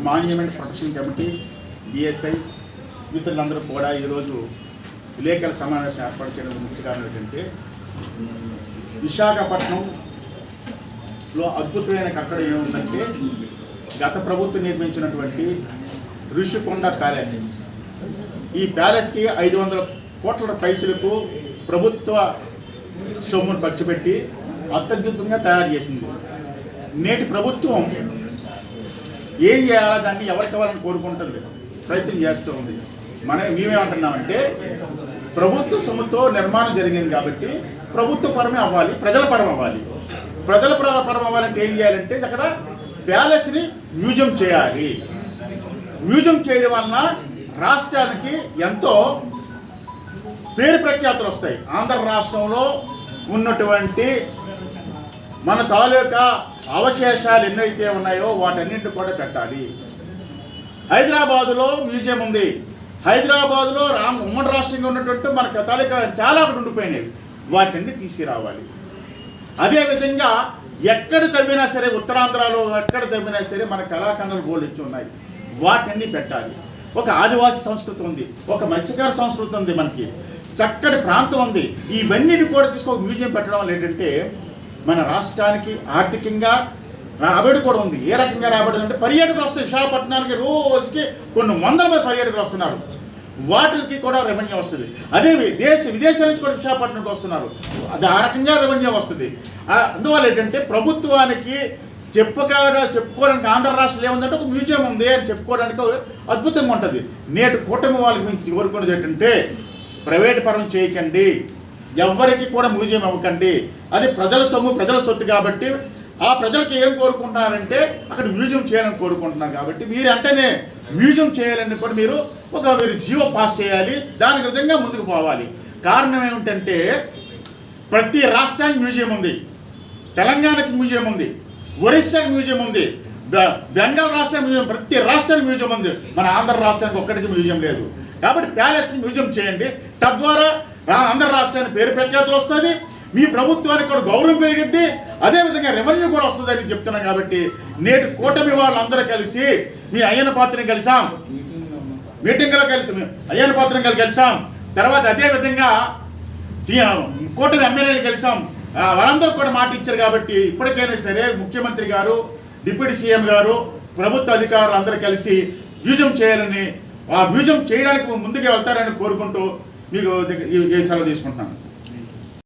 Monument protection committee BSI మిత్రులందరూ కూడా ఈరోజు విలేకరుల సమావేశం ఏర్పాటు చేయడం ముఖ్య కారణం ఏంటంటే విశాఖపట్నంలో అద్భుతమైన కట్టడం ఏముందంటే గత ప్రభుత్వం నిర్మించినటువంటి ఋషికొండ ప్యాలెస్. ఈ ప్యాలెస్కి 500 కోట్ల పైసలకు ప్రభుత్వ సొమ్మును ఖర్చు పెట్టి అత్యద్భుతంగా తయారు చేసింది. నేటి ప్రభుత్వం ఏం చేయాలా దాన్ని ఎవరికి కావాలని కోరుకుంటుంది, ప్రయత్నం చేస్తూ ఉంది. మేమేమంటున్నామంటే ప్రభుత్వ సొమ్ముతో నిర్మాణం జరిగింది కాబట్టి ప్రభుత్వ పరమే అవ్వాలి, ప్రజల పరం అవ్వాలి. ప్రజల పరం అవ్వాలంటే ఏం చేయాలంటే అక్కడ ప్యాలెస్ని మ్యూజియం చేయాలి. మ్యూజియం చేయడం వలన రాష్ట్రానికి ఎంతో పేరు ప్రఖ్యాతులు వస్తాయి. ఆంధ్ర రాష్ట్రంలో ఉన్నటువంటి మన తాలూకా అవశేషాలు ఎన్నైతే ఉన్నాయో వాటన్నింటి కూడా పెట్టాలి. హైదరాబాదులో మ్యూజియం ఉంది. హైదరాబాదులో ఉమ్మడి రాష్ట్రంగా ఉన్నటువంటి మన తాలూకా చాలా అక్కడ ఉండిపోయినాయి, వాటిని తీసుకురావాలి. అదేవిధంగా ఎక్కడ తవ్వినా సరే, ఉత్తరాంధ్రలో ఎక్కడ తవ్వినా సరే మన కళాఖండాలు బోర్డు ఇచ్చి ఉన్నాయి, వాటిని పెట్టాలి. ఒక ఆదివాసీ సంస్కృతి ఉంది, ఒక మత్స్యకార సంస్కృతి ఉంది, మనకి చక్కటి ప్రాంతం ఉంది. ఇవన్నీ కూడా తీసుకొని మ్యూజియం పెట్టడం వల్ల ఏంటంటే మన రాష్ట్రానికి ఆర్థికంగా రాబడి కూడా ఉంది. ఏ రకంగా రాబడి అంటే పర్యాటకులు వస్తాయి. విశాఖపట్నానికి రోజుకి కొన్ని వందల మంది పర్యాటకులు వస్తున్నారు, వాటికి కూడా రెవెన్యూ వస్తుంది. అదే విదేశాల నుంచి కూడా విశాఖపట్నంకి వస్తున్నారు, అది ఆ రకంగా రెవెన్యూ వస్తుంది. అందువల్ల ఏంటంటే ప్రభుత్వానికి చెప్పుకోవడానికి ఆంధ్ర రాష్ట్రంలో ఏముందంటే ఒక మ్యూజియం ఉంది అని చెప్పుకోవడానికి అద్భుతంగా ఉంటుంది. నేటి కూటమి వాళ్ళకి మించి కోరుకునేది ఏంటంటే ప్రైవేట్ పరం చేయకండి, ఎవరికి కూడా మ్యూజియం ఇవ్వకండి. అది ప్రజల సొమ్ము, ప్రజల సొత్తు కాబట్టి ఆ ప్రజలకు ఏం కోరుకుంటున్నారంటే అక్కడ మ్యూజియం చేయాలని కోరుకుంటున్నారు. కాబట్టి మీరు అంటేనే మ్యూజియం చేయాలని కూడా మీరు జీవో పాస్ చేయాలి, దానికి విధంగా ముందుకు పోవాలి. కారణం ఏమిటంటే ప్రతి రాష్ట్రానికి మ్యూజియం ఉంది, తెలంగాణకి మ్యూజియం ఉంది, ఒరిస్సాకి మ్యూజియం ఉంది, బెంగాల్ రాష్ట్రానికి మ్యూజియం, ప్రతి రాష్ట్రానికి మ్యూజియం ఉంది. మన ఆంధ్ర రాష్ట్రానికి ఒక్కడికి మ్యూజియం లేదు. కాబట్టి ప్యాలెస్ని మ్యూజియం చేయండి, తద్వారా ఆంధ్ర రాష్ట్రానికి పేరు ప్రఖ్యాతులు వస్తుంది, మీ ప్రభుత్వానికి కూడా గౌరవం పెరిగిద్ది, అదేవిధంగా రెవెన్యూ కూడా వస్తుందని చెప్తున్నాం. కాబట్టి నేటి కూటమి వాళ్ళందరూ కలిసి మీ అయ్యన్న పాత్రని కలిసాం, మీటింగ్లో కలిసి అయ్యన్న పాత్రని కలిసాం, తర్వాత అదేవిధంగా కూటమి ఎమ్మెల్యేలు కలిసాం. వాళ్ళందరూ కూడా మాట ఇచ్చారు. కాబట్టి ఇప్పటికైనా సరే ముఖ్యమంత్రి గారు, డిప్యూటీ సీఎం గారు, ప్రభుత్వ అధికారులు అందరూ కలిసి మ్యూజియం చేయాలని, ఆ మ్యూజియం చేయడానికి ముందుకు వెళ్తారని కోరుకుంటూ మీకు ఈ సెలవు తీసుకుంటున్నాను.